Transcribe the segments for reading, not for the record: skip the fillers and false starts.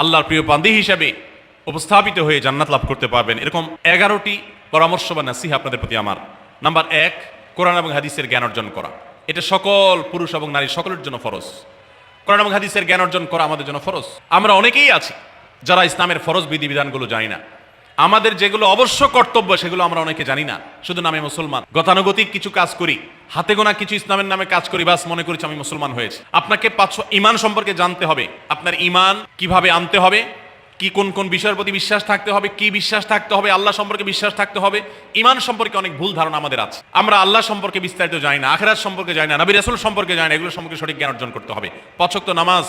আল্লাহর প্রিয় বান্দী হিসাবে উপস্থাপিত হয়ে জান্নাত লাভ করতে পারবেন। এরকম 11টি পরামর্শ বা নাসিহা আপনাদের প্রতি আমার। নাম্বার 1, কোরআন এবং হাদিসের জ্ঞান অর্জন করা। এটা সকল পুরুষ এবং নারী সকলের জন্য ফরজ। কোরআন এবং হাদিসের জ্ঞান অর্জন করা আমাদের জন্য ফরজ। আমরা অনেকেই আছি যারা ইসলামের ফরজ বিধিবিধানগুলো জানি না। আমাদের যেগুলো অবশ্য কর্তব্য সেগুলো আমরা অনেকে জানি না, শুধু নামে মুসলমান। গতানুগতিক কিছু কাজ করি, হাতে গোনা কিছু ইসলামের নামে কাজ করি, বাস মনে করেছি আমি মুসলমান হয়েছি। আপনাকে 500 ঈমান সম্পর্কে জানতে হবে। আপনার ঈমান কিভাবে আনতে হবে, কি কোন কোন বিষয়ের প্রতি বিশ্বাস থাকতে হবে, কি বিশ্বাস থাকতে হবে, আল্লাহ সম্পর্কে বিশ্বাস থাকতে হবে। ঈমান সম্পর্কে অনেক ভুল ধারণা আমাদের আছে। আমরা আল্লাহ সম্পর্কে বিস্তারিত জানি না, আখিরাত সম্পর্কে জানি না, নবী রাসূল সম্পর্কে জানি না। এগুলো সম্পর্কে সঠিক জ্ঞান অর্জন করতে হবে। 5 ওয়াক্ত নামাজ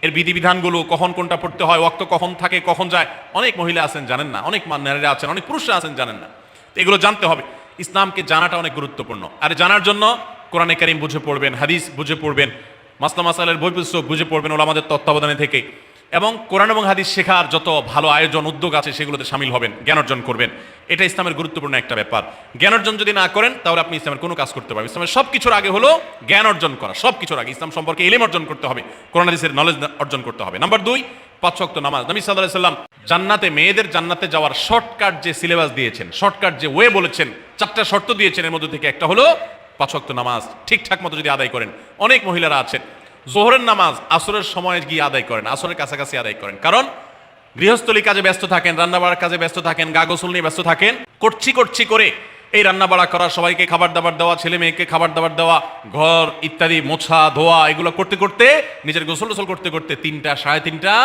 এর বিধিবিধানগুলো, কখন কোনটা পড়তে হয়, ওয়াক্ত কখন থাকে কখন যায়, অনেক মহিলা আছেন জানেন না, অনেক নারীরা আছেন, অনেক পুরুষরা আছেন জানেন না। তো এগুলো জানতে হবে। ইসলামকে জানাটা অনেক গুরুত্বপূর্ণ। আর জানার জন্য কোরআনে কারীম বুঝে পড়বেন, হাদিস বুঝে পড়বেন, মাসলা মাসাইলের বই পুস্তক বুঝে পড়বেন ওলামাদের তত্ত্বাবধানে থেকে, এবং কোরআন এবং হাদিস শেখার যত ভালো আয়োজন উদ্যোগ আছে সেগুলোতে শামিল হবেন, জ্ঞান অর্জন করবেন। এটা ইসলামের গুরুত্বপূর্ণ একটা ব্যাপার। জ্ঞান অর্জন যদি না করেন তাহলে আপনি ইসলামের কোনো কাজ করতে পারবেন। ইসলামের সব কিছুর আগে হলো জ্ঞান অর্জন করা। সব কিছুর আগে ইসলাম সম্পর্কে ইলম অর্জন করতে হবে, কোরআন হাদিসের নলেজ অর্জন করতে হবে। নাম্বার 2, 5 ওয়াক্ত নামাজ। নবী সাল্লাল্লাহু আলাইহি সাল্লাম জান্নাতে মেয়েদের জান্নাতে যাওয়ার শর্টকাট যে সিলেবাস দিয়েছেন, শর্টকাট যে ওয়ে বলেছেন, 4টা শর্ত দিয়েছেন। এর মধ্যে থেকে একটা হলো 5 ওয়াক্ত নামাজ ঠিকঠাক মতো যদি আদায় করেন। অনেক মহিলারা আছেন জোহরের নামাজ আসরের সময় গিয়ে আদায় করেন, আসরের কাছাকাছি আদায় করেন, কারণ গৃহস্থলী কাজে ব্যস্ত থাকেন, রান্না বাড়ার কাজে ব্যস্ত থাকেন, গা গোসল নিয়ে ব্যস্ত থাকেন। করছি করে এই রান্না বাড়া করা, সবাইকে খাবার দাবার দেওয়া, ছেলে মেয়েকে খাবার দাবার দেওয়া, ঘর ইত্যাদি মোছা ধোয়া, এগুলো করতে করতে নিজের গোসল করতে করতে 3টা 3:30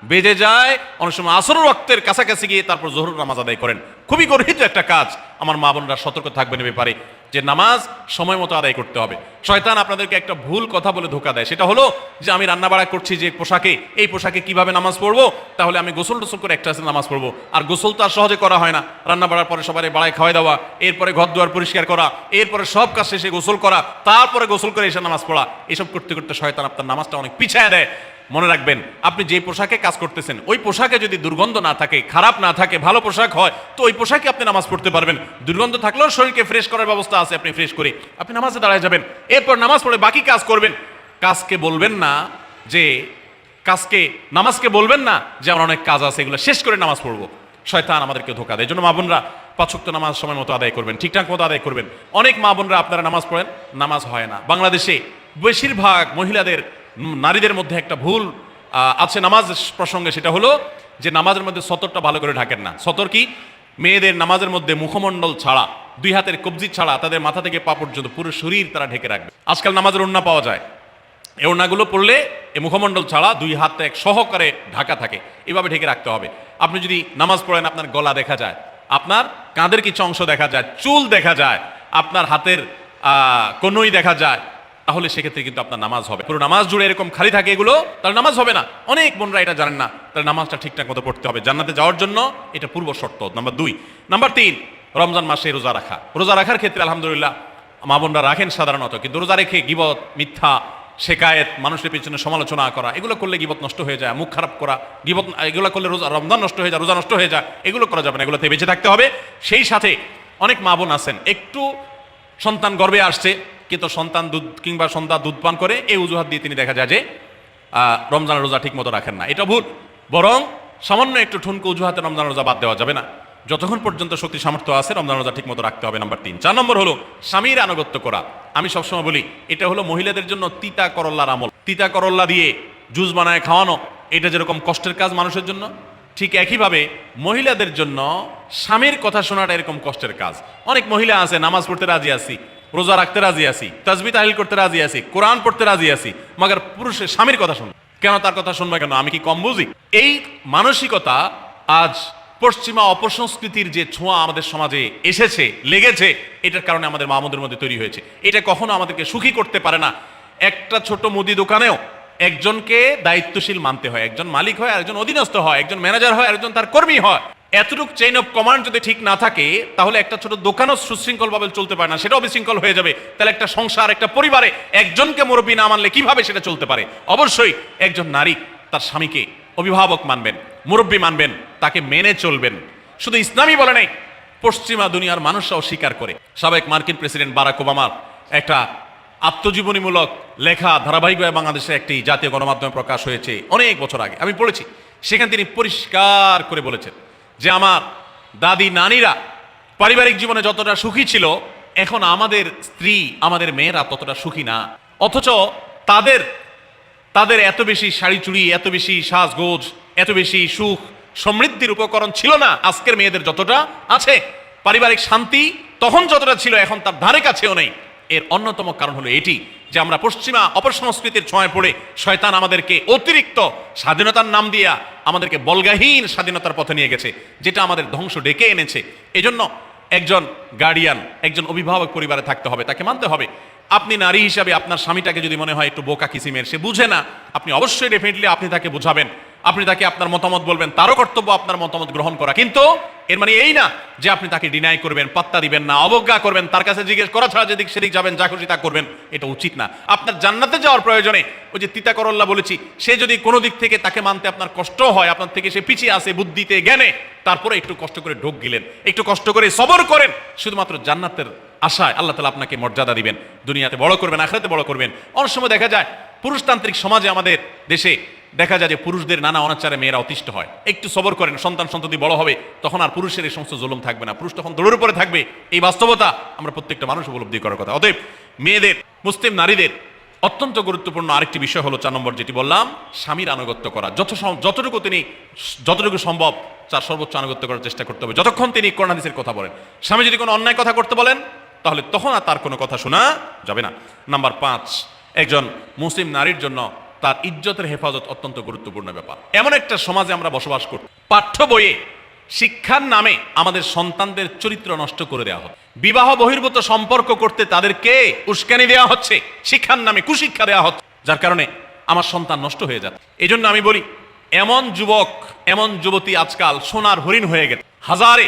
বেজে যায়। অনেক সময় আসরের ওয়াক্তের কাছাকাছি গিয়ে তারপর জোহরের নামাজ আদায় করেন। খুবই গর্হিত একটা কাজ। আমার মা বোনরা সতর্ক থাকবেন এ ব্যাপারে, যে নামাজ সময় মতো আদায় করতে হবে। শয়তান আপনাদেরকে একটা ভুল কথা বলে ধোঁকা দেয়, সেটা হলো যে আমি রান্না বাড়া করছি যে পোশাকে, এই পোশাকে কিভাবে নামাজ পড়বো, তাহলে আমি গোসল টোসল করে একটা নামাজ পড়বো। আর গোসল তো আর সহজে করা হয় না। রান্না বাড়ার পরে সবাই বাড়ায় খাওয়াই দেওয়া, এরপরে ঘর দুয়ার পরিষ্কার করা, এরপরে সব কাজ শেষে গোসল করা, তারপরে গোসল করে এসে নামাজ পড়া, এসব করতে করতে শয়তান আপনার নামাজটা অনেক পিছায় দেয়। মনে রাখবেন, আপনি যে পোশাকে কাজ করতেছেন ওই পোশাকে যদি দুর্গন্ধ না থাকে, খারাপ না থাকে, ভালো পোশাক হয়, তো ওই পোশাকে আপনি নামাজ পড়তে পারবেন। দুর্গন্ধ থাকলেও শরীরকে ফ্রেশ করার ব্যবস্থা আছে, আপনি ফ্রেশ করে আপনি নামাজে দাঁড়ায় যাবেন। এরপর নামাজ পড়ে বাকি কাজ করবেন। কাজকে বলবেন না যে নামাজকে বলবেন না যে আমার অনেক কাজ আছে, এগুলো শেষ করে নামাজ পড়বো। শয়তান আমাদেরকে ধোঁকা দেয়। এই জন্য মা বোনরা 5 ওয়াক্ত নামাজ সময় মতো আদায় করবেন, ঠিকঠাক মতো আদায় করবেন। অনেক মা বোনরা আপনারা নামাজ পড়েন, নামাজ হয় না। বাংলাদেশে বেশিরভাগ মহিলাদের, নারীদের মধ্যে একটা ভুল আছে নামাজ প্রসঙ্গে, সেটা হলো যে নামাজের মধ্যে সতরটা ভালো করে ঢাকেন না। সতর কি? মেয়েদের নামাজের মধ্যে মুখমণ্ডল ছাড়া, 2 হাতের কবজি ছাড়া তাদের মাথা থেকে পা পর্যন্ত পুরো শরীর তারা ঢেকে রাখবে। আজকাল নামাজের ওড়না পাওয়া যায়, এই ওড়নাগুলো পড়লে এই মুখমণ্ডল ছাড়া 2 হাত এক সহকারে ঢাকা থাকে, এভাবে ঢেকে রাখতে হবে। আপনি যদি নামাজ পড়েন আপনার গলা দেখা যায়, আপনার কাঁধের কিছু অংশ দেখা যায়, চুল দেখা যায়, আপনার হাতের কনুই দেখা যায়, তাহলে সেক্ষেত্রে কিন্তু আপনার নামাজ হবে। পুরো নামাজ জুড়ে এরকম খালি থাকে এগুলো, তাহলে নামাজ হবে না। অনেক বোনরা এটা জানেন না, তাহলে নামাজটা ঠিকঠাক মতো পড়তে হবে। জান্নাতে যাওয়ার জন্য এটা পূর্ব শর্ত। নাম্বার 2। নাম্বার 3, রমজান মাসে রোজা রাখা। রোজা রাখার ক্ষেত্রে আলহামদুলিল্লাহ মা বোনরা রাখেন সাধারণত, কিন্তু রোজা রেখে গীবত, মিথ্যা, শেকায়েত, মানুষের পিছনে সমালোচনা করা, এগুলো করলে গীবত নষ্ট হয়ে যায়। মুখ খারাপ করা, গীবত, এগুলো করলে রমজান নষ্ট হয়ে যায়, রোজা নষ্ট হয়ে যায়। এগুলো করা যাবে না, এগুলোতে বেঁচে থাকতে হবে। সেই সাথে অনেক মা বোন আছেন একটু সন্তান গর্ভে আসছে, কিন্তু সন্তান দুধ কিংবা সন্তান দুধ পান করে, এই অজুহাত দিয়ে তিনি দেখা যায় যে রমজানের রোজা ঠিক মতো রাখেন না। এটা ভুল। বরং সামান্য একটু ঠুনকো অজুহাতে রমজান রোজা বাদ দেওয়া যাবে না। যতক্ষণ পর্যন্ত শক্তি সামর্থ্য আছে রমজান রোজা ঠিক মতো রাখতে হবে। নাম্বার 3। 4 নম্বর হলো স্বামীর আনুগত্য করা। আমি সবসময় বলি এটা হলো মহিলাদের জন্য তিতা করল্লার আমল। তিতা করল্লা দিয়ে জুস বানায় খাওয়ানো, এটা যেরকম কষ্টের কাজ মানুষের জন্য, ঠিক একইভাবে মহিলাদের জন্য স্বামীর কথা শোনাটা এরকম কষ্টের কাজ। অনেক মহিলা আছে নামাজ পড়তে রাজি আছি, রোজা রাখতে রাজি আছি, তাসবিহ তাহলিল করতে রাজি আছি, কোরআন পড়তে রাজি আছি, মগর পুরুষের স্বামীর কথা শুনবে কেন? তার কথা শুনবে কেন? আমি কি কম বুঝি? এই মানসিকতা আজ পশ্চিমা অপসংস্কৃতির যে ছোঁয়া আমাদের সমাজে এসেছে, লেগেছে, এটার কারণে আমাদের মা বোনদের মধ্যে তৈরি হয়েছে। এটা কখনো আমাদেরকে সুখী করতে পারে না। একটা ছোট মুদি দোকানেও একজনকে দায়িত্বশীল মানতে হয়, একজন মালিক হয়, আরেকজন অধীনস্থ হয়, একজন ম্যানেজার হয়, আরেকজন তার কর্মী হয়। এতটুকু চেইন অফ কমান্ড যদি ঠিক না থাকে, তাহলে একটা ছোট দোকানও সুশৃঙ্খলভাবে চলতে পারে না, সেটাও বিশৃঙ্খল হয়ে যাবে। তাহলে একটা সংসার, একটা পরিবারে একজনকে মুরব্বী না মানলে কিভাবে সেটা চলতে পারে? অবশ্যই একজন নারী তার স্বামীকে অভিভাবক মানবেন, মুরব্বী মানবেন, তাকে মেনে চলবেন। শুধু ইসলামই বলে নাই, পশ্চিমা দুনিয়ার মানুষরাও স্বীকার করে। সাবেক মার্কিন প্রেসিডেন্ট বারাক ওবামার একটা আত্মজীবনীমূলক লেখা ধারাবাহিকভাবে বাংলাদেশে একটি জাতীয় গণমাধ্যমে প্রকাশ হয়েছে অনেক বছর আগে, আমি পড়েছি। সেখানে তিনি পরিষ্কার করে বলেছেন যে আমার দাদি নানিরা পারিবারিক জীবনে যতটা সুখী ছিল, এখন আমাদের স্ত্রী আমাদের মেয়েরা ততটা সুখী না। অথচ তাদের তাদের এত বেশি শাড়ি চুড়ি, এত বেশি সাজগোজ, এত বেশি সুখ সমৃদ্ধির উপকরণ ছিল না আজকের মেয়েদের যতটা আছে। পারিবারিক শান্তি তখন যতটা ছিল এখন তার ধারে কাছেও নেই। এর অন্যতম কারণ হলো এটি যে আমরা পশ্চিমা অপসংস্কৃতির ছোঁয়ায় পড়ে শয়তান আমাদেরকে অতিরিক্ত স্বাধীনতার নাম দিয়া আমাদেরকে বলগাহীন স্বাধীনতার পথে নিয়ে গেছে, যেটা আমাদের ধ্বংস ডেকে এনেছে। এজন্য একজন গার্ডিয়ান, একজন অভিভাবক পরিবারে থাকতে হবে, তাকে মানতে হবে। আপনি নারী হিসাবে আপনার স্বামীটাকে যদি মনে হয় একটু বোকা কিসিমের, সে বুঝে না, আপনি অবশ্যই ডেফিনেটলি আপনি তাকে বুঝাবেন, আপনি তাকে আপনার মতামত বলবেন, তারও কর্তব্য আপনার মতামত গ্রহণ করা। কিন্তু এর মানে এই না যে আপনি তাকে ডিনাই করবেন, পাত্তা দিবেন না, অবজ্ঞা করবেন, তার কাছে জিজ্ঞেস করা ছাড়া যেদিক সেদিক যাবেন, যা খুশি তা করবেন, এটা উচিত না। আপনার জান্নাতে যাওয়ার প্রয়োজনে ওই যে তিতা করল্লা বলেছি, সে যদি কোনো দিক থেকে তাকে মানতে আপনার কষ্ট হয়, আপনার থেকে সে পিছিয়ে আসে বুদ্ধিতে জ্ঞানে, তারপরে একটু কষ্ট করে ঢোক গিলেন, একটু কষ্ট করে সবর করেন, শুধুমাত্র জান্নাতের আশায় আল্লাহ তাআলা আপনাকে মর্যাদা দিবেন, দুনিয়াতে বড় করবেন, আখিরাতে বড় করবেন। অনেক সময় দেখা যায় পুরুষতান্ত্রিক সমাজে আমাদের দেশে দেখা যায় যে পুরুষদের নানা অনাচারে মেয়েরা অতিষ্ঠ হয়। একটু সবর করেন, সন্তান সন্ততি বড় হবে, তখন আর পুরুষের এই সমস্ত জুলুম থাকবে না, পুরুষ তখন দৌড়ের উপরে থাকবে। এই বাস্তবতা আমরা প্রত্যেকটা মানুষ উপলব্ধি করার কথা। অতএব মেয়েদের, মুসলিম নারীদের অত্যন্ত গুরুত্বপূর্ণ আরেকটি বিষয় হলো 4 নম্বর যেটি বললাম, স্বামীর আনুগত্য করা। যতটুকু সম্ভব তার সর্বোচ্চ আনুগত্য করার চেষ্টা করতে হবে, যতক্ষণ তিনি কোরআন হাদিসের কথা বলেন। স্বামী যদি কোনো অন্যায় কথা করতে বলেন, তাহলে তখন আর তার কোনো কথা শোনা যাবে না। নাম্বার 5, একজন মুসলিম নারীর জন্য তার ইজ্জতের হেফাজত অত্যন্ত গুরুত্বপূর্ণ ব্যাপার। এমন একটা সমাজে আমরা বসবাস করি, পাঠ্য বইয়ে শিক্ষার নামে আমাদের সন্তানদের চরিত্র নষ্ট করে দেওয়া হয়। বিবাহ বহির্ভূত সম্পর্ক করতে তাদেরকে উস্কানি দেওয়া হচ্ছে, শিক্ষার নামে কুশিক্ষা দেওয়া হচ্ছে, যার কারণে আমার সন্তান নষ্ট হয়ে যাচ্ছে। এই জন্য আমি বলি, এমন যুবক, এমন যুবতী আজকাল সোনার হরিণ হয়ে গেছে। হাজারে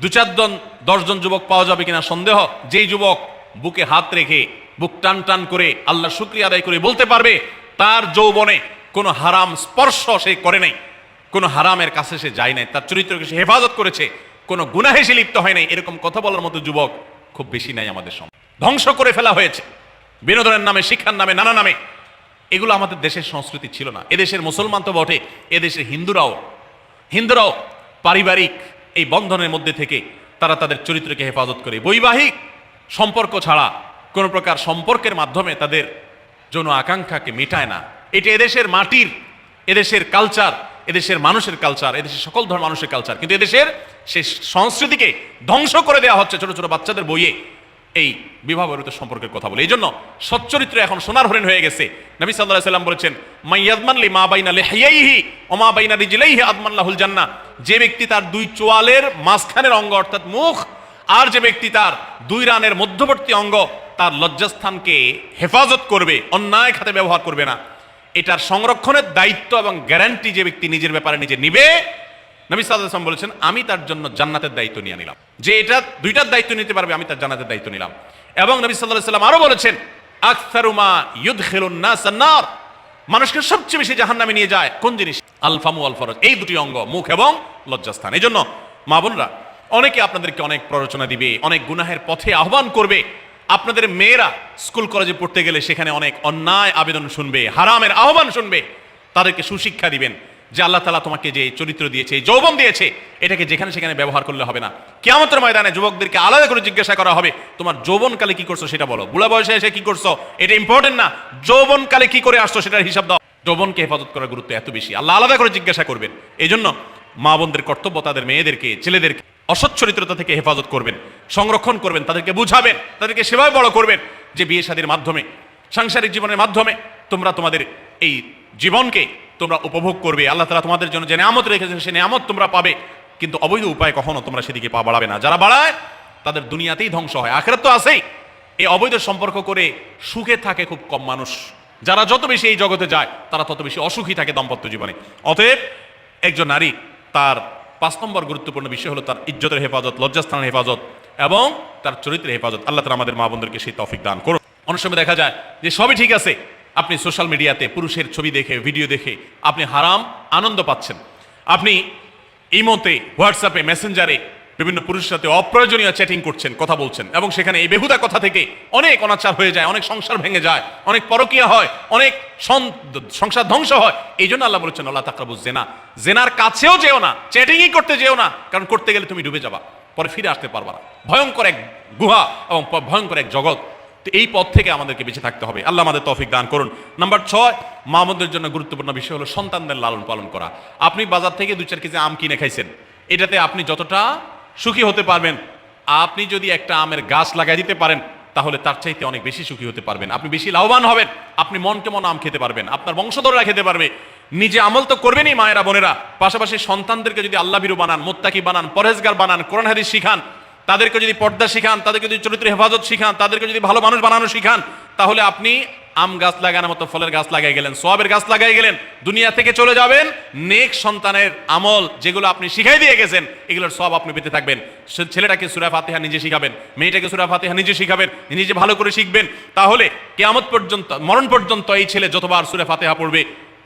2-4 জন যুবক পাওয়া যাবে কিনা সন্দেহ, যেই যুবক বুকে হাত রেখে বুক টান টান করে আল্লাহ শুকরিয়া আদায় করে বলতে পারবে তার যৌবনে কোনো হারাম স্পর্শ সে করে নাই, কোনো হারামের কাছে সে যায় নাই, তার চরিত্রকে সে হেফাজত করেছে, কোনো গুনাহে সে লিপ্ত হয় নাই, এরকম কথা বলার মতো যুবক খুব বেশি নাই আমাদের সমাজে। ধ্বংস করে ফেলা হয়েছে বিনোদনের নামে, শিক্ষার নামে, নানা নামে। এগুলো আমাদের দেশের সংস্কৃতি ছিল না। এদেশের মুসলমান তো বটে, এদেশের হিন্দুরাও পারিবারিক এই বন্ধনের মধ্যে থেকে তারা তাদের চরিত্রকে হেফাজত করে, বৈবাহিক সম্পর্ক ছাড়া কোনো প্রকার সম্পর্কের মাধ্যমে তাদের যৌন আকাঙ্ক্ষাকে মেটায় না। এটা এদেশের মাটির, এদেশের কালচার, এদেশের মানুষের কালচার, এদেশের সকল ধর্মের মানুষের কালচার, কিন্তু এদেশের সেই সংস্কৃতিকে ধ্বংস করে দেওয়া হচ্ছে ছোট ছোট বাচ্চাদের বইয়ে এই বিবাহ বহির্ভূত সম্পর্কের কথা বলে। এই জন্য সচ্চরিত্র এখন সোনার হরিণ হয়ে গেছে। নবী সাল্লাল্লাহু আলাইহি ওয়াসাল্লাম বলেছেন, মাইয়াদমান লি মা বাইনা লিহিয়াইহি ওয়া মা বাইনা রিজলাইহি আদমান লাহুল জান্নাহ। যে ব্যক্তি তার 2 চোয়ালের মাঝখানের অঙ্গ অর্থাৎ মুখ, আর যে ব্যক্তি তার 2 রানের মধ্যবর্তী অঙ্গ, তার লজ্জাস্থানকে হেফাজত করবে, অন্যায় খাতে ব্যবহার করবে না, এটার সংরক্ষণের দায়িত্ব এবং গ্যারান্টি যে ব্যক্তি নিজের ব্যাপারে নিজে নিবে, নবী সাল্লাল্লাহু আলাইহি ওয়াসাল্লাম বলেছেন, আমি তার জন্য জান্নাতের দায়িত্ব নিয়ে নিলাম। যে এটা 2টার দায়িত্ব নিতে পারবে, আমি তার জান্নাতের দায়িত্ব নিলাম। এবং নবী সাল্লাল্লাহু আলাইহি ওয়াসাল্লাম আরো বলেছেন, আকসারু মা ইউদখিলুন নাস আন-নার, মানুষকে সবচেয়ে বেশি জাহান্নামে নিয়ে যায় কোন জিনিস? আল ফামু ওয়াল ফরজ, এই 2টি অঙ্গ, মুখ এবং লজ্জাস্থান। এই জন্য মা বোনরা, অনেকে আপনাদেরকে অনেক প্ররোচনা দিবে, অনেক গুনাহের পথে আহ্বান করবে। আপনাদের মেয়েরা স্কুল কলেজে পড়তে গেলে সেখানে অনেক অন্যায় আবেদন শুনবে, হারামের আহ্বান শুনবে। তাদেরকে সুশিক্ষা দিবেন যে আল্লাহ তাআলা তোমাকে যে চরিত্র দিয়েছে, এই যৌবন দিয়েছে, এটাকে যেখানে সেখানে ব্যবহার করলে হবে না। কিয়ামতের ময়দানে যুবকদেরকে আলাদা করে জিজ্ঞাসা করা হবে, তোমার যৌবনকালে কি করছো সেটা বলো, বুড়া বয়সে এসে কি করছো এটা ইম্পর্টেন্ট না, যৌবনকালে কি করে আসছো সেটার হিসাব দাও। যৌবনকে হেফাজত করার গুরুত্ব এত বেশি, আল্লাহ আলাদা করে জিজ্ঞাসা করবেন। এই জন্য মা বোনদের কর্তব্য তাদের মেয়েদেরকে, ছেলেদেরকে অসৎ চরিত্রতা থেকে হেফাজত করবেন, সংরক্ষণ করবেন, তাদেরকে বুঝাবেন, তাদেরকে সেভাবে বড় করবেন যে বিয়ে শাদীর মাধ্যমে, সাংসারিক জীবনের মাধ্যমে তোমরা তোমাদের এই জীবনকে তোমরা উপভোগ করবে। আল্লাহ তাআলা তোমাদের জন্য যে নিয়ামত রেখেছেন সেই নিয়ামত তোমরা পাবে, কিন্তু অবৈধ উপায়ে কখনো তোমরা সেদিকে পা বাড়াবে না। যারা বাড়ায় তাদের দুনিয়াতেই ধ্বংস হয়, আখিরাত তো আছেই। এই অবৈধ সম্পর্ক করে সুখে থাকে খুব কম মানুষ। যারা যত বেশি এই জগতে যায় তারা তত বেশি অসুখী থাকে দাম্পত্য জীবনে। অতএব একজন নারী তার 5 নম্বর গুরুত্বপূর্ণ বিষয় হলো তার ইজ্জতের হেফাজত, লজ্জাস্থানের হেফাজত এবং তার চরিত্রের হেফাজত। আল্লাহ তাআলা আমাদের মা বোনদেরকে সেই তৌফিক দান করুন। অনেক সময় দেখা যায় যে সবই ঠিক আছে, আপনি সোশ্যাল মিডিয়াতে পুরুষের ছবি দেখে, ভিডিও দেখে আপনি হারাম আনন্দ পাচ্ছেন। আপনি ইমোতে, হোয়াটসঅ্যাপে, মেসেঞ্জারে বিভিন্ন পুরুষের সাথে অপ্রয়োজনীয় চ্যাটিং করছেন, কথা বলছেন, এবং সেখানে এই বেহুদা কথা থেকে অনেক অনাচার হয়ে যায়, অনেক সংসার ভেঙে যায়, অনেক পরকীয়া হয়, অনেক সংসার ধ্বংস হয়। এই জন্য আল্লাহ বলেছেন আল্লাহ তাকরাবুজ জেনা, জেনার কাছেও যেও না, চ্যাটিংই করতে যেও না, কারণ করতে গেলে তুমি ডুবে যাবা, পরে ফিরে আসতে পারবা না। ভয়ঙ্কর এক গুহা এবং ভয়ঙ্কর এক জগৎ। তো এই পথ থেকে আমাদেরকে বেঁচে থাকতে হবে। আল্লাহ আমাদের তৌফিক দান করুন। নাম্বার 6, মা বোনদের জন্য গুরুত্বপূর্ণ বিষয় হলো সন্তানদের লালন পালন করা। আপনি বাজার থেকে 2-4 কেজি আম কিনে খাইছেন, এটাতে আপনি যতটা সুখী হতে পারবেন, আপনি যদি একটা আমের গাছ লাগাই দিতে পারেন তাহলে তার চাইতে অনেক বেশি সুখী হতে পারবেন, আপনি বেশি লাভবান হবেন, আপনি মনকে মন আম খেতে পারবেন, আপনার বংশধররা খেতে পারবে। নিজে আমল তো করবেনই মায়েরা বোনেরা, পাশাপাশি সন্তানদেরকে যদি আল্লাহ ভীরু বানান, মুত্তাকি বানান, পরহেজগার বানান, কোরআন হাদিস শিখান, তাদেরকে যদি পর্দা শিখান, তাদেরকে যদি চরিত্র হেফাজত শিখান, তাদেরকে যদি ভালো মানুষ বানানো শিখান, তাহলে আপনি আম গাছ লাগানোর মতো ফলের গাছ লাগাই গেলেন, সওয়াবের গাছ লাগাই গেলেন, দুনিয়া থেকে চলে যাবেন। নেক সন্তানের আমল যেগুলো আপনি শিখাই দিয়ে গেছেন, এগুলোর সওয়াব আপনি পেতে থাকবেন। ছেলেটাকে সূরা ফাতিহা নিজে শিখাবেন, মেয়েটাকে সূরা ফাতিহা নিজে শিখাবেন, নিজে ভালো করে শিখবেন, তাহলে কিয়ামত পর্যন্ত, মরণ পর্যন্ত এই ছেলে যতবার সূরা ফাতিহা পড়বে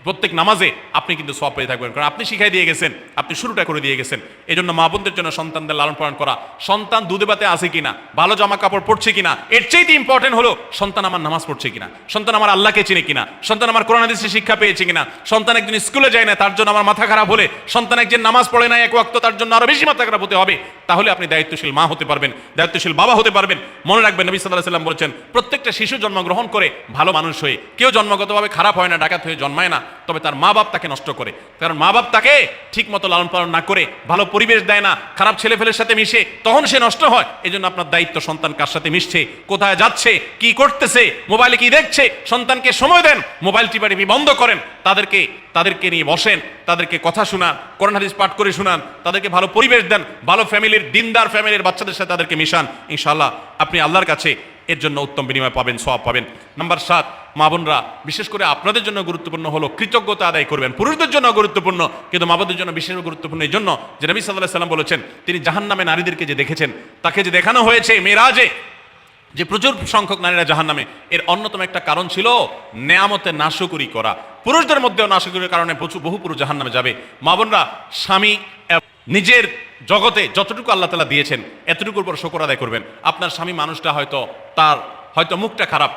প্রত্যেক নামাজে আপনি কিন্তু সওয়াব পেয়ে থাকবেন, কারণ আপনি শিখাই দিয়ে গেছেন, আপনি শুরুটা করে দিয়ে গেছেন। এই জন্য মা বোনদের জন্য সন্তানদের লালন পালন করা, সন্তান দুধে ভাতে আছে কিনা, ভালো জামা কাপড় পরছে কিনা, এর চাইতে ইম্পর্টেন্ট হলো সন্তান আমার নামাজ পড়ছে কিনা, সন্তান আমার আল্লাহকে চিনে কিনা, সন্তান আমার কোরআন হাদিসের শিক্ষা পেয়েছে কিনা। সন্তান একজন স্কুলে যায় না, তার জন্য আমার মাথা খারাপ হলে, সন্তান একজন নামাজ পড়ে না এক ওয়াক্ত, তার জন্য আরো বেশি মাথা খারাপ হতে হবে। তাহলে আপনি দায়িত্বশীল মা হতে পারবেন, দায়িত্বশীল বাবা হতে পারবেন। মনে রাখবেন নবী সাল্লাল্লাহু আলাইহি ওয়াসাল্লাম বলেছেন, প্রত্যেকটা শিশু জন্মগ্রহণ করে ভালো মানুষ হয়ে, কেউ জন্মগতভাবে খারাপ হয় না, ডাকাত হয়ে জন্মায় না, তবে তার মা বাপ তাকে নষ্ট করে। কারণ মা বাপ তাকে ঠিক মতো লালন পালন না করে, ভালো পরিবেশ দেয় না, খারাপ ছেলেফেলের সাথে মিশে, তখন সে নষ্ট হয়। এই জন্য আপনার দায়িত্ব সন্তান কার সাথে মিশছে, কোথায় যাচ্ছে, কি করতেছে, মোবাইলে কি দেখছে, সন্তানকে সময় দেন, মোবাইল টিপি বন্ধ করেন, তাদেরকে নিয়ে বসেন, তাদেরকে কথা শোনান, কোরআন হাদিস পাঠ করে শোনান, তাদেরকে ভালো পরিবেশ দেন, ভালো ফ্যামিলির, দিনদার ফ্যামিলির বাচ্চাদের সাথে তাদেরকে মিশান। ইনশাআল্লাহ আপনি আল্লাহর কাছে এর জন্য উত্তম বিনিময় পাবেন, সওয়াব পাবেন। নাম্বার 7, মা বোনরা বিশেষ করে আপনাদের জন্য গুরুত্বপূর্ণ হলো কৃতজ্ঞতা আদায় করবেন। পুরুষদের জন্য গুরুত্বপূর্ণ, কিন্তু মা বোনদের জন্য বিশেষ গুরুত্বপূর্ণ এই জন্য যে নবী সাল্লাল্লাহু আলাইহি ওয়াসাল্লাম বলেছেন, তিনি জাহান্নামে নারীদেরকে যে দেখেছেন, তাকে যে দেখানো হয়েছে মেরাজে, যে প্রচুর সংখ্যক নারীরা জাহান্নামে, এর অন্যতম একটা কারণ ছিল নেয়ামতের নাশকরি করা। পুরুষদের মধ্যেও নাশকরির কারণে বহু পুরুষ জাহান্নামে যাবে। মা বোনরা স্বামী নিজের জগতে যতটুকু আল্লাহ তাআলা দিয়েছেন এতটুকুর উপর শুকর আদায় করবেন। আপনার স্বামী মানুষটা হয়তো মুখটা খারাপ,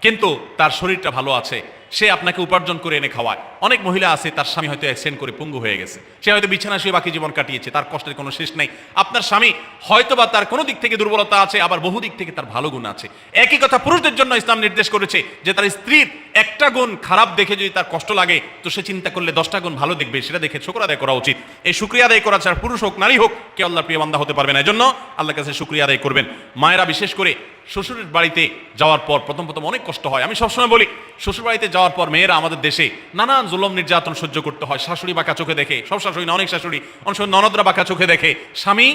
কিন্তু তার শরীরটা ভালো আছে, সে আপনাকে উপার্জন করে এনে খাওয়ায়। অনেক মহিলা আছে তার স্বামী হয়তো অ্যাক্সিডেন্ট করে পঙ্গু হয়ে গেছে, সে হয়তো বিছানা শুয়ে বাকি জীবন কাটিয়েছে, তার কষ্টের কোনো শেষ নেই। আপনার স্বামী হয়তো বা তার কোনো দিক থেকে দুর্বলতা আছে, আবার বহু দিক থেকে তার ভালো গুণ আছে। একই কথা পুরুষদের জন্য ইসলাম নির্দেশ করেছে যে তার স্ত্রীর একটা গুণ খারাপ দেখে যদি তার কষ্ট লাগে, তো সে চিন্তা করলে 10টা গুণ ভালো দেখবে, সেটা দেখে শুকর আদায় করা উচিত। এই শুকরিয়া আদায় করা ছাড়া পুরুষ হোক নারী হোক কেউ আল্লাহর প্রিয় বান্দা হতে পারবে না। এই জন্য আল্লাহর কাছে শুকরিয়া আদায় করবেন। মায়েরা বিশেষ করে শ্বশুরের বাড়িতে যাওয়ার পর প্রথম অনেক কষ্ট হয়। আমি সবসময় বলি, শ্বশুর বাড়িতে যাওয়ার পর মেয়েরা আমাদের দেশে নানান জুলুম নির্যাতন সহ্য করতে হয়। শাশুড়ি বাঁকা চোখে দেখে, সব শাশুড়ি না, অনেক শাশুড়ি, অনেক সময় ননদরা বাঁকা চোখে দেখে, স্বামী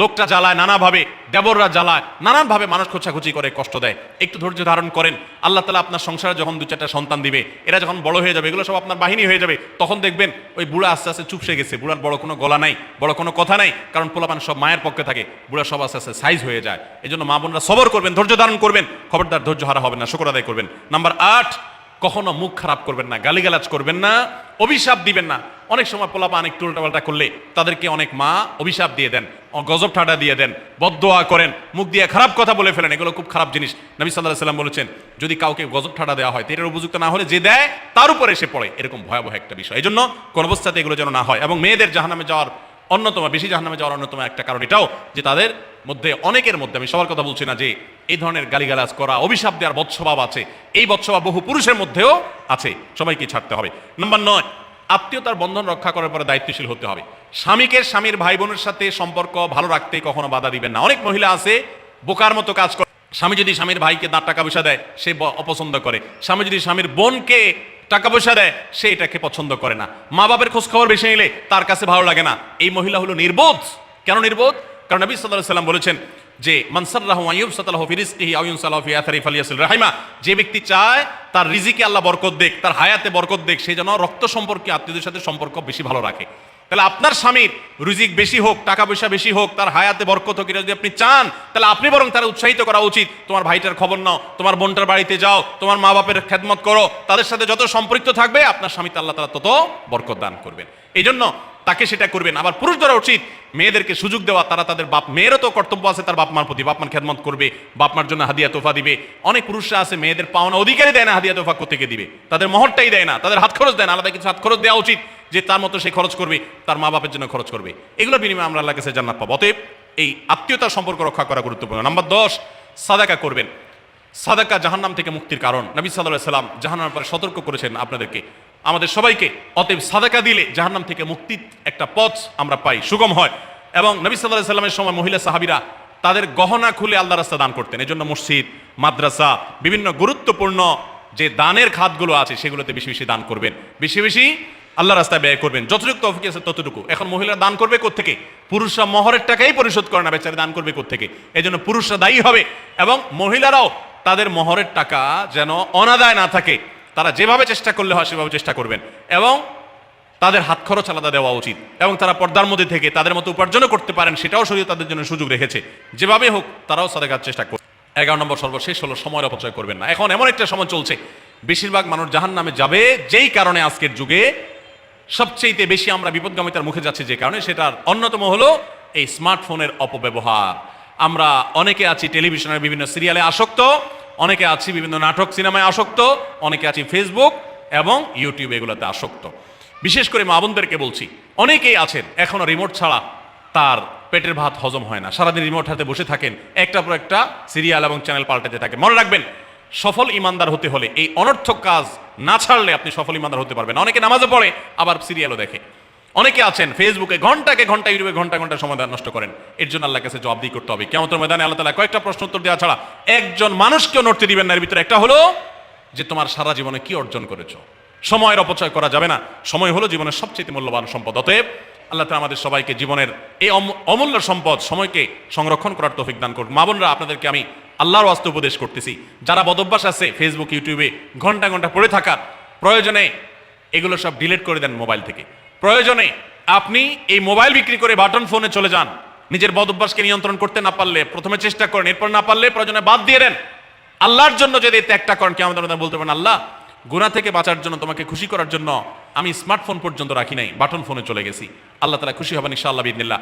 লোকটা জ্বালায় নানাভাবে, দেবররা জ্বালায় নানানভাবে, মানুষ খোঁচাখুচি করে, কষ্ট দেয়। একটু ধৈর্য ধারণ করেন, আল্লাহ তাআলা আপনার সংসারে যখন 2-4টা সন্তান দিবে, এরা যখন বড় হয়ে যাবে, এগুলো সব আপনার বাহিনী হয়ে যাবে, তখন দেখবেন ওই বুড়া আস্তে আস্তে চুপসে গেছে, বুড়ার বড় কোনো গলা নাই, বড় কোনো কথা নাই, কারণ পোলাপান সব মায়ের পক্ষে থাকে, বুড়া সব আস্তে আস্তে সাইজ হয়ে যায়। এই জন্য মা বোনরা সবর করবেন, ধৈর্য ধারণ করবেন, খবরদার ধৈর্য হারা হবেন না, শুকর আদায় করবেন। নাম্বার 8, কখনো মুখ খারাপ করবেন না, গালিগালাজ করবেন না, অভিশাপ দিবেন না। অনেক সময় পোলাপান একটু উল্টাপাল্টা করলে তাদেরকে অনেক মা অভিশাপ দিয়ে দেন, গজব ঠাডা দিয়ে দেন, বদদোয়া করেন, মুখ দিয়ে খারাপ কথা বলে ফেলেন। এগুলো খুব খারাপ জিনিস। নবী সাল্লাল্লাহু আলাইহি ওয়াসাল্লাম বলেছেন, যদি কাউকে গজব ঠাডা দেওয়া হয়, এটার উপযুক্ত না হলে যে দেয় তার উপরে এসে পড়ে, এরকম ভয়াবহ একটা বিষয়। এই জন্য কোন অবস্থাতে এগুলো যেন না হয়। এবং মেয়েদের জাহান্নামে যাওয়ার বেশি জাহান্নামে যাওয়ার অন্যতম একটা কারণ এটাও যে তাদের মধ্যে, অনেকের মধ্যে, আমি সবার কথা বলছি না, যে এই ধরনের গালিগালাজ করা, অভিশাপ দেওয়ার বদস্বভাব আছে। এই বদস্বভাব বহু পুরুষের মধ্যেও আছে, সবাইকে ছাড়তে হবে। নাম্বার 9, আত্মীয়তার বন্ধন রক্ষা করার পরে দায়িত্বশীল হতে হবে। স্বামীর ভাই বোনের সাথে সম্পর্ক ভালো রাখতে কখনো বাধা দিবেন না। অনেক মহিলা আছে বোকার মতো কাজ করে। স্বামী যদি স্বামীর ভাইকে টাকা পয়সা দেয়, সে অপছন্দ করে। স্বামী যদি স্বামীর বোনকে টাকা পয়সা দেয়, সে এটাকে পছন্দ করে না। মা বাবার খোঁজ খবর বেশি নিলে তার কাছে ভালো লাগে না। এই মহিলা হলো নির্বোধ। কেন নির্বোধ? কারণ নবী সাল্লাল্লাহু আলাইহি ওয়াসাল্লাম বলেছেন যে মান সাররাহু আন ইউবসাতালাহু ফি রিজকিহি আও ইউনসালাহু ফি আথারি ফালিয়াসিল রাহিমা, যে ব্যক্তি চায় তার রিজিকে আল্লাহ বরকত দেখ, তার হায়াতে বরকত দেখ, সে যেন রক্ত সম্পর্কে আত্মীয়দের সাথে সম্পর্ক বেশি ভালো রাখে। তাহলে আপনার স্বামীর রিজিক বেশি হোক, টাকা পয়সা বেশি হোক, তার হায়াতে বরকত হোক, এটা যদি আপনি চান, তাহলে আপনি বরং তারা উৎসাহিত করা উচিত। তোমার ভাইটার খবর নাও, তোমার বোনটার বাড়িতে যাও, তোমার মা বাপের খেদমত করো, তাদের সাথে যত সম্পৃক্ত থাকবে আপনার স্বামীতে আল্লাহ তাআলা তত বরকত দান করবেন। এই জন্য তাকে সেটা করবেন। আবার পুরুষদেরও উচিত মেয়েদেরকে সুযোগ দেওয়া, তারা তাদের বাপ মেয়েরও তো কর্তব্য আছে তার বাপ মার প্রতি, বাপ মার খেদমত করবে, বাপ মার জন্য হাদিয়া তোফা দিবে। অনেক পুরুষরা আছে মেয়েদের পাওনা অধিকারই দেয় না, হাদিয়া তোফা কোত্থেকে দিবে, তাদের মহরটাই দেয় না, তাদের হাত খরচ দেয় না, আলাদা কিছু হাত খরচ দেওয়া উচিত যে তার মতো সে খরচ করবে, তার মা বাপের জন্য খরচ করবে। এগুলোর বিনিময়ে আমরা আল্লাহর কাছে জান্নাত পাবো। অতএব এই আত্মীয়তার সম্পর্ক রক্ষা করা গুরুত্বপূর্ণ। নাম্বার 10, সাদাকা করবেন। সাদাকা জাহান্নাম থেকে মুক্তির কারণ। নবী সাল্লাল্লাহু আলাইহি সাল্লাম জাহান্নামের ব্যাপারে সতর্ক করেছেন আপনাদেরকে, আমাদের সবাইকে। অতএব সাদাকা দিলে জাহান্নাম থেকে মুক্তির একটা পথ আমরা পাই, সুগম হয়। এবং নবী সাল্লাল্লাহু আলাইহি সাল্লামের সময় মহিলা সাহাবীরা তাদের গহনা খুলে আল্লাহর রাস্তায় দান করতেন। এজন্য মসজিদ, মাদ্রাসা, বিভিন্ন গুরুত্বপূর্ণ যে দানের খাতগুলো আছে সেগুলোতে বেশি বেশি দান করবেন, বেশি বেশি আল্লাহর রাস্তায় ব্যয় করবেন, যতটুকু তৌফিক আছে ততটুকু। এখন মহিলারা দান করবে কোত্থেকে? পুরুষরা মহরের টাকাই পরিশোধ করে না, বেচারে দান করবে কোত্থেকে? এজন্য পুরুষরা দায়ী হবে। এবং মহিলারাও তাদের মহরের টাকা যেন অনাদায় না থাকে, তারা যেভাবে চেষ্টা করলে হয় সেভাবে চেষ্টা করবেন। এবং তাদের হাত খরচ আলাদা দেওয়া উচিত, এবং তারা পর্দার মধ্যে থেকে তাদের মতো উপার্জনও করতে পারেন, সেটাও শরীয়ত তাদের জন্য সুযোগ রেখেছে। যেভাবে হোক তারাও সাদাকার চেষ্টা করবে। 11 নম্বর সর্বশেষ হলো সময়ের অপচয় করবেন না। এখন এমন একটা সময় চলছে বেশিরভাগ মানুষ জাহান্নামে যাবে, যেই কারণে আজকের যুগে সবচেয়ে বেশি আমরা বিপদগামিতার মুখে যাচ্ছি, যে কারণে সেটার অন্যতম হলো এই স্মার্টফোনের অপব্যবহার। আমরা অনেকে আছি টেলিভিশনের বিভিন্ন সিরিয়ালে আসক্ত, অনেকে আছি বিভিন্ন নাটক সিনেমায় আসক্ত, অনেকে আছি ফেসবুক এবং ইউটিউব এগুলোতে আসক্ত। বিশেষ করে মা বোনদেরকে বলছি, অনেকেই আছেন এখনো রিমোট ছাড়া তার পেটের ভাত হজম হয় না, সারাদিন রিমোট হাতে বসে থাকেন, একটার পর একটা সিরিয়াল এবং চ্যানেল পাল্টাতে থাকেন। মনে রাখবেন, সফল ইমানদার হতে হলে এই অনর্থক কাজ না ছাড়লে আপনি সফল ইমানদার হতে পারবেন। অনেকে নামাজে পড়ে আবার সিরিয়ালও দেখে, অনেকে আছেন ফেসবুকে ঘন্টাকে ঘন্টা, ইউটিউবে ঘন্টা ঘন্টা সময় নষ্ট করেন। এর জন্য আল্লাহর কাছে জবাবদিহি করতে হবে। কিয়ামতের ময়দানে আল্লাহ তাআলা কয়েকটা প্রশ্ন উত্তর দেওয়া ছাড়া একজন মানুষকেও নড়তে দিবেন না। এর ভিতরে একটা হলো যে তোমার সারা জীবনে কি অর্জন করেছো। সময়ের অপচয় করা যাবে না, সময় হলো জীবনের সবচেয়ে মূল্যবান সম্পদ। অতএব আল্লাহ তাআলা আমাদের সবাইকে জীবনের এই অমূল্য সম্পদ সময়কে সংরক্ষণ করার তৌফিক দান করুন। মা বোনরা, আপনাদেরকে আমি আল্লাহর ওয়াস্তে উপদেশ করতেছি, যারা বদভ্যাস আছে ফেসবুক ইউটিউবে ঘন্টা ঘন্টা পড়ে থাকা, প্রয়োজনে এগুলো সব ডিলিট করে দেন মোবাইল থেকে। প্রয়োজনে আপনি এই মোবাইল বিক্রি করে বাটন ফোনে চলে যান। নিজের বদভ্যাসকে নিয়ন্ত্রণ করতে না পারলে প্রথমে চেষ্টা করেন, এরপর না পারলে প্রয়োজনে বাদ দিয়ে দেন। আল্লাহর জন্য যদি ত্যাগটা করেন, কি আমাদের বলতে পারেন, আল্লাহ গুনাহ থেকে বাঁচার জন্য, তোমাকে খুশি করার জন্য আমি স্মার্টফোন পর্যন্ত রাখি নাই, বাটন ফোনে চলে গেছি। আল্লাহ তাআলা খুশি হবেন ইনশাআল্লাহ বিইذنিল্লাহ।